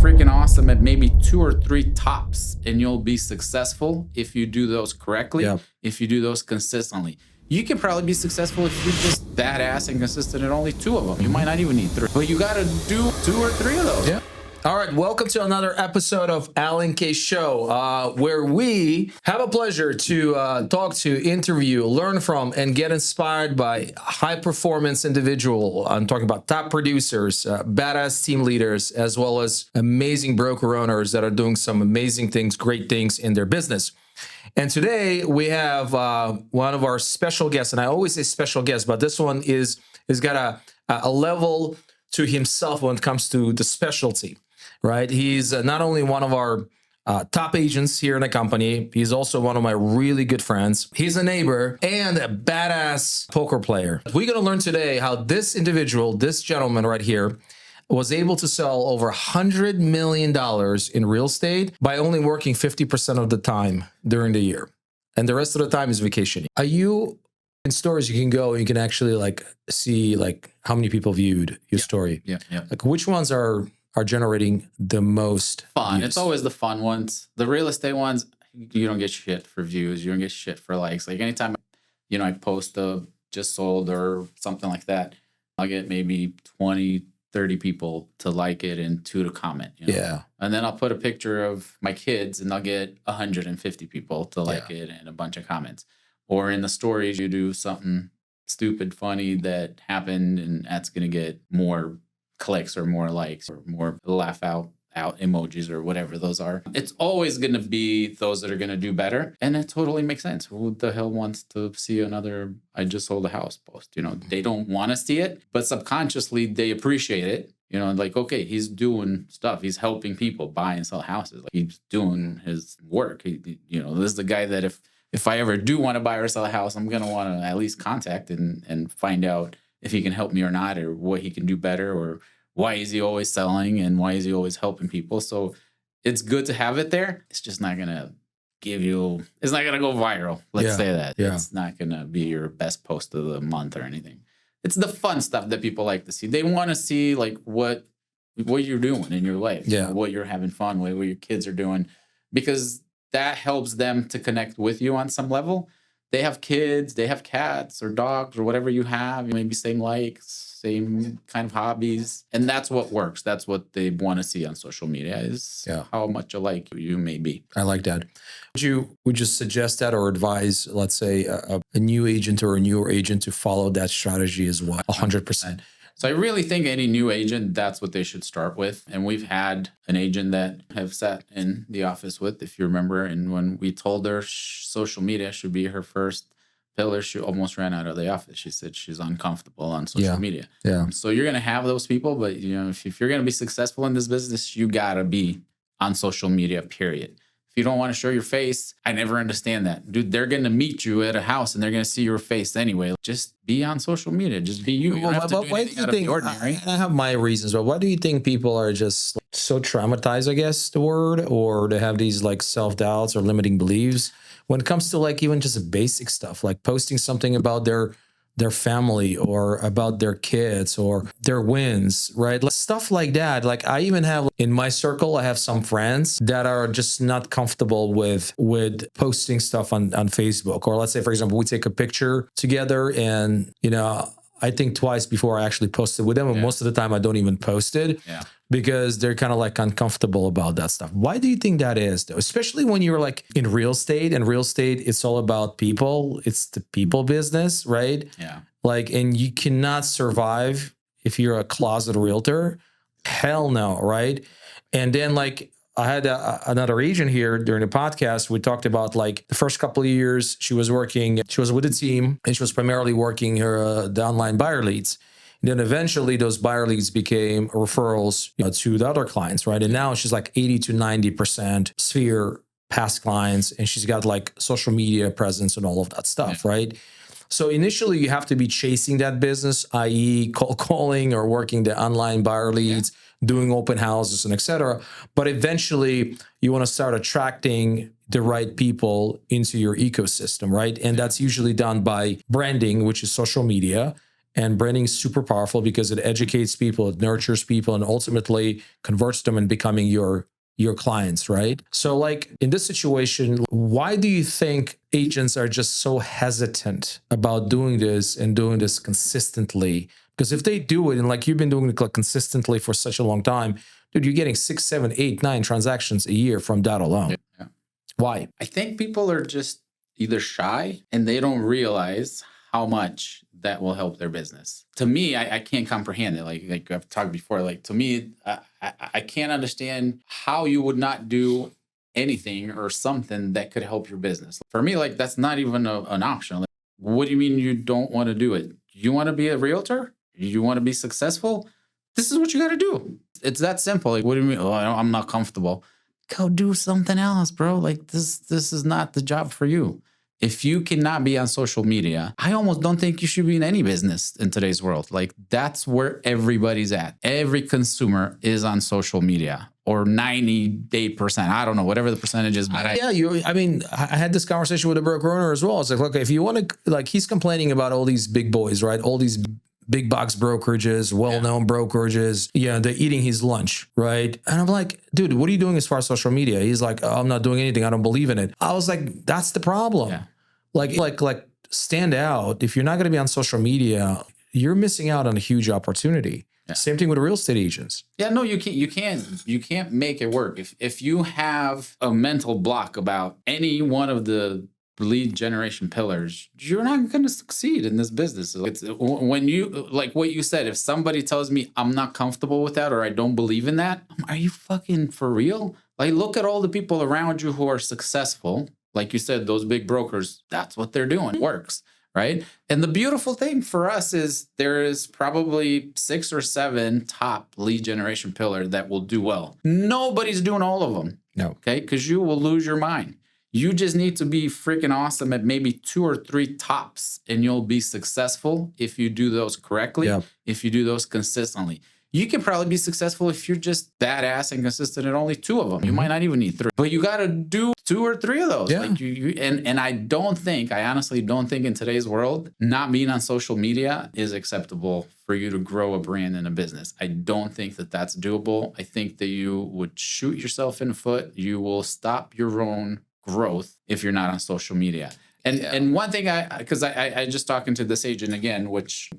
freaking awesome at maybe 2 or 3 tops, and you'll be successful if you do those correctly, if you do those consistently. You can probably be successful if you're just badass and consistent at only 2 of them. You might not even need 3, but you got to do 2 or 3 of those. Yeah. All right, welcome to another episode of Alan K Show, where we have a pleasure to talk to, interview, learn from, and get inspired by high-performance individual. I'm talking about top producers, badass team leaders, as well as amazing broker owners that are doing some amazing things, great things in their business. And today we have one of our special guests, and I always say special guest, but this one is got a level to himself when it comes to the specialty. Right, he's not only one of our top agents here in the company, he's also one of my really good friends. He's a neighbor and a badass poker player. We're going to learn today how this individual, this gentleman right here, was able to sell over $100 million in real estate by only working 50% of the time during the year. And the rest of the time is vacationing. Are you in stores you can go and you can actually like see like how many people viewed your story? Yeah. Like which ones are generating the most fun views? It's always the fun ones. The real estate ones, you don't get shit for views. You don't get shit for likes. Like anytime, I post a just sold or something like that, I'll get maybe 20, 30 people to like it and 2 to comment. Yeah. And then I'll put a picture of my kids and I'll get 150 people to like it and a bunch of comments. Or in the stories, you do something stupid, funny that happened and that's going to get more clicks or more likes or more laugh out emojis or whatever those are. It's always going to be those that are going to do better. And it totally makes sense. Who the hell wants to see another I just sold a house post? They don't want to see it, but subconsciously they appreciate it. Like, okay, he's doing stuff. He's helping people buy and sell houses. Like, he's doing his work. This is the guy that if I ever do want to buy or sell a house, I'm going to want to at least contact and find out if he can help me or not, or what he can do better, or why is he always selling and why is he always helping people. So it's good to have it there. It's just not going to it's not going to go viral. Let's say that. Yeah. It's not going to be your best post of the month or anything. It's the fun stuff that people like to see. They want to see like what you're doing in your life, what you're having fun with, what your kids are doing, because that helps them to connect with you on some level. They have kids, they have cats or dogs or whatever you have. Maybe same likes, same kind of hobbies. And that's what works. That's what they want to see on social media is how much alike you may be. I like that. Would you suggest that or advise, let's say, a new agent or a newer agent to follow that strategy as well? 100%. So I really think any new agent, that's what they should start with. And we've had an agent that have sat in the office with, if you remember, and when we told her social media should be her first pillar, she almost ran out of the office. She said she's uncomfortable on social media. Yeah. So you're going to have those people, but if you're going to be successful in this business, you got to be on social media, period. If you don't want to show your face, I never understand that. Dude, they're going to meet you at a house and they're going to see your face anyway. Just be on social media. Just be you. You don't have to do anything out of the ordinary. I have my reasons, but why do you think people are just so traumatized, I guess, the word, or they have these like self-doubts or limiting beliefs when it comes to like even just basic stuff, like posting something about their family or about their kids or their wins, right? Stuff like that. Like I even have in my circle, I have some friends that are just not comfortable with posting stuff on Facebook. Or let's say, for example, we take a picture together and, I think twice before I actually post it with them. And most of the time I don't even post it because they're kind of like uncomfortable about that stuff. Why do you think that is though? Especially when you're like in real estate, and real estate, it's all about people. It's the people business, right? Yeah. Like, and you cannot survive if you're a closet realtor. Hell no, right? And then like, I had another agent here during the podcast. We talked about like the first couple of years she was with a team and she was primarily working the online buyer leads. And then eventually those buyer leads became referrals to the other clients, right? And now she's like 80 to 90% sphere past clients, and she's got like social media presence and all of that stuff, right? So initially you have to be chasing that business, i.e. cold calling or working the online buyer leads, doing open houses and et cetera. But eventually you want to start attracting the right people into your ecosystem, right? And that's usually done by branding, which is social media, And branding is super powerful because it educates people, it nurtures people, and ultimately converts them in becoming your clients, right? So like in this situation, why do you think agents are just so hesitant about doing this and doing this consistently? Because if they do it, and like you've been doing it like consistently for such a long time, dude, you're getting 6, 7, 8, 9 transactions a year from that alone. Yeah. Why? I think people are just either shy and they don't realize how much that will help their business. To me, I can't comprehend it. Like I've talked before, like to me, I can't understand how you would not do anything or something that could help your business. For me, like that's not even an option. Like, what do you mean you don't want to do it? You want to be a realtor? You want to be successful? This is what you got to do. It's that simple. Like, what do you mean? Oh, I'm not comfortable. Go do something else, bro. Like this is not the job for you. If you cannot be on social media, I almost don't think you should be in any business in today's world. Like that's where everybody's at. Every consumer is on social media, or 98%. I don't know, whatever the percentage is. But I had this conversation with a broker owner as well. It's like, look, if you want to, like, he's complaining about all these big boys, right? All these big box brokerages, well-known brokerages. Yeah, they're eating his lunch, right? And I'm like, dude, what are you doing as far as social media? He's like, oh, I'm not doing anything. I don't believe in it. I was like, that's the problem. Yeah. Like stand out. If you're not going to be on social media, you're missing out on a huge opportunity. Yeah. Same thing with real estate agents. Yeah, no, you can't make it work. If you have a mental block about any one of the lead generation pillars, you're not going to succeed in this business. It's when you, like what you said, if somebody tells me I'm not comfortable with that or I don't believe in that, are you fucking for real? Like, look at all the people around you who are successful. Like you said, those big brokers, that's what they're doing. It works, right? And the beautiful thing for us is there is probably 6 or 7 top lead generation pillars that will do well. Nobody's doing all of them. No. Okay? Because you will lose your mind. You just need to be freaking awesome at maybe 2 or 3 tops, and you'll be successful if you do those correctly, if you do those consistently. You can probably be successful if you're just badass and consistent at only 2 of them. You might not even need 3, but you got to do 2 or 3 of those. Yeah. Like and I honestly don't think in today's world, not being on social media is acceptable for you to grow a brand and a business. I don't think that that's doable. I think that you would shoot yourself in the foot. You will stop your own growth if you're not on social media. And one thing because I just talking to this agent again, which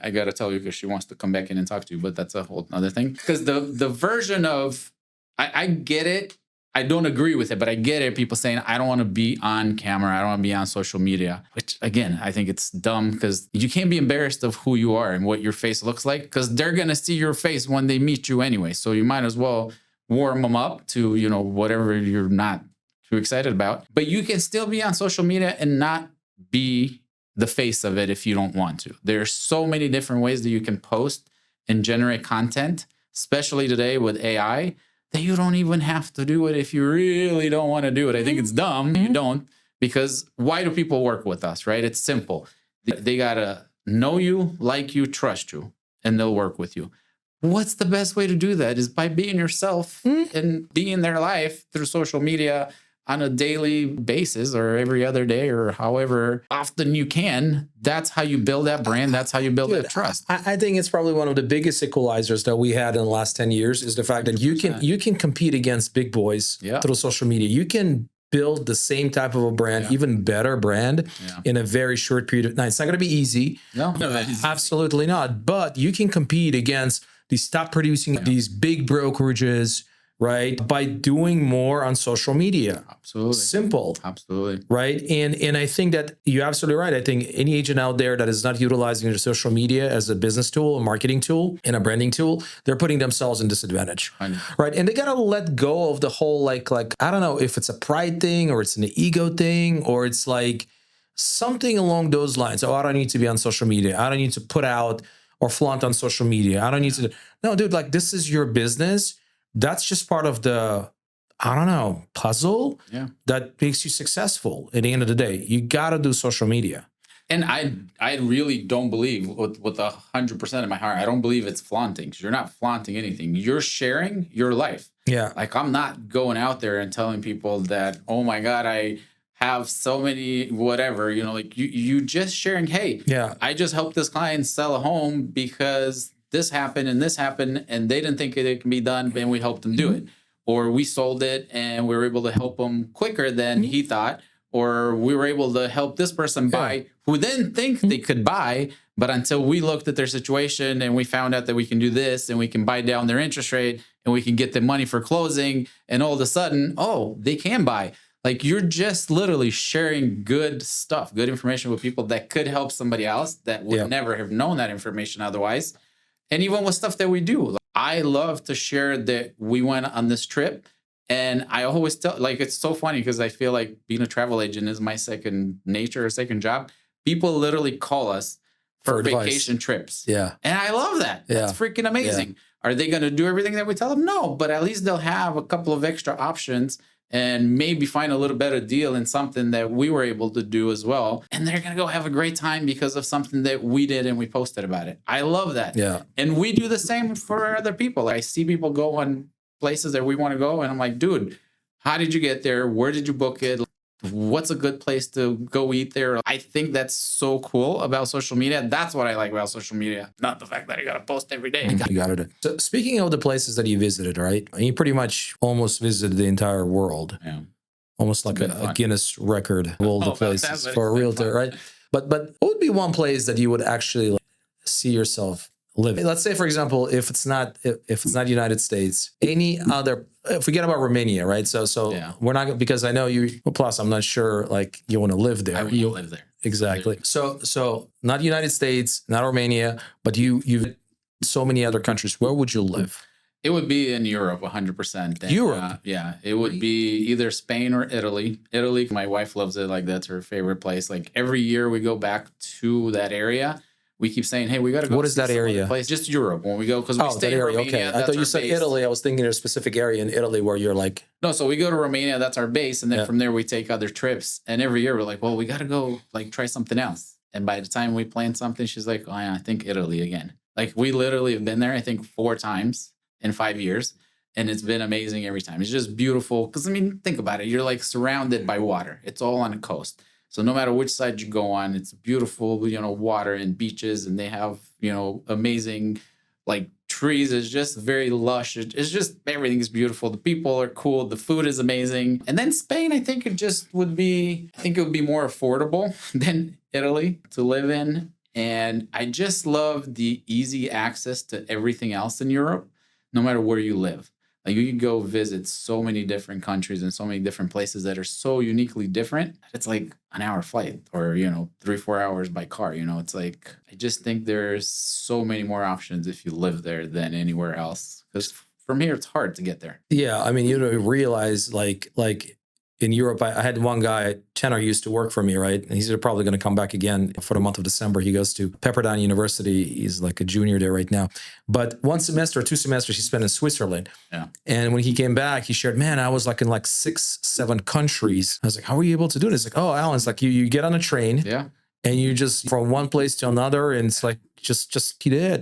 I got to tell you because she wants to come back in and talk to you, but that's a whole other thing. Because the version of, I get it. I don't agree with it, but I get it. People saying, I don't want to be on camera. I don't want to be on social media, which again, I think it's dumb because you can't be embarrassed of who you are and what your face looks like because they're going to see your face when they meet you anyway. So you might as well warm them up to, whatever you're not too excited about. But you can still be on social media and not be the face of it if you don't want to. There's so many different ways that you can post and generate content, especially today with AI, that you don't even have to do it if you really don't want to do it. I think it's dumb. You don't, because why do people work with us, right? It's simple. They got to know you, like you, trust you, and they'll work with you. What's the best way to do that is by being yourself and being their life through social media on a daily basis or every other day or however often you can. That's how you build that brand. That's how you build that trust. I think it's probably one of the biggest equalizers that we had in the last 10 years is the fact that you can compete against big boys through social media. You can build the same type of a brand, even better brand in a very short period of time. It's not going to be easy. No, absolutely not. But you can compete against these top producing, these big brokerages, right? By doing more on social media. Absolutely. Simple. Absolutely. Right. And I think that you're absolutely right. I think any agent out there that is not utilizing their social media as a business tool, a marketing tool, and a branding tool, they're putting themselves in disadvantage. Right. And they got to let go of the whole, like, I don't know if it's a pride thing or it's an ego thing or it's like something along those lines. Oh, I don't need to be on social media. I don't need to put out or flaunt on social media. I don't need to. No, dude, like this is your business. That's just part of the, I don't know, puzzle that makes you successful at the end of the day. You got to do social media. And I really don't believe with 100% of my heart, I don't believe it's flaunting because you're not flaunting anything. You're sharing your life. Yeah. Like I'm not going out there and telling people that, oh my God, I have so many whatever, like you just sharing, hey, Yeah. I just helped this client sell a home because this happened and they didn't think it can be done, and we helped them do it. Or we sold it and we were able to help them quicker than he thought. Or we were able to help this person buy who didn't think they could buy, but until we looked at their situation and we found out that we can do this and we can buy down their interest rate and we can get them money for closing, and all of a sudden, oh, they can buy. Like, you're just literally sharing good stuff, good information with people that could help somebody else that would never have known that information otherwise. And even with stuff that we do, I love to share that we went on this trip. And I always tell, like, it's so funny because I feel like being a travel agent is my second nature or second job. People literally call us for vacation trips. Yeah. And I love that. That's freaking amazing. Yeah. Are they going to do everything that we tell them? No, but at least they'll have a couple of extra options and maybe find a little better deal in something that we were able to do as well. And they're going to go have a great time because of something that we did and we posted about it. I love that. Yeah. And we do the same for other people. I see people go on places that we want to go, and I'm like, dude, how did you get there? Where did you book it? What's a good place to go eat there? I think that's so cool about social media. That's what I like about social media. Not the fact that I got to post every day. You got it. So speaking of the places that you visited, right? You pretty much almost visited the entire world. Yeah. Almost like a Guinness record of all the places for a realtor, right? But what would be one place that you would actually see yourself living? Let's say, for example, if it's not United States, any other, forget about Romania, right? So we're not, because I know you, plus I'm not sure like you want to live there. I want to live there. Exactly. So not United States, not Romania, but you've so many other countries. Where would you live? It would be in Europe, 100%. Europe? Yeah. It would be either Spain or Italy. Italy, my wife loves it. Like, that's her favorite place. Like, every year we go back to that area. We keep saying, hey, we got to go. What is that area? Place. Just Europe when we go, because we stay in Romania. Okay. I thought you said base. Italy. I was thinking there's a specific area in Italy where you're like... No, so we go to Romania. That's our base. And then from there, we take other trips. And every year we're like, well, we got to go like try something else. And by the time we plan something, she's like, oh, yeah, I think Italy again. Like, we literally have been there, I think, 4 times in 5 years. And it's been amazing every time. It's just beautiful. Because, I mean, think about it. You're like surrounded by water. It's all on the coast. So no matter which side you go on, it's beautiful, water and beaches. And they have, amazing, like, trees. It's just very lush. It's just, everything is beautiful. The people are cool. The food is amazing. And then Spain, I think it would be more affordable than Italy to live in. And I just love the easy access to everything else in Europe, no matter where you live. Like, you can go visit so many different countries and so many different places that are so uniquely different. It's like an hour flight or, 3-4 hours by car. It's like, I just think there's so many more options if you live there than anywhere else. Because from here, it's hard to get there. Yeah. I mean, realize like in Europe, I had one guy, Tenor, used to work for me, right? And he's probably going to come back again for the month of December. He goes to Pepperdine University. He's like a junior there right now. But 1 semester or 2 semesters he spent in Switzerland. Yeah. And when he came back, he shared, man, I was like in like 6-7 countries. I was like, how are you able to do this? Like, oh, Alan, it's like you get on a train. Yeah. And you just from one place to another, and it's like just he did.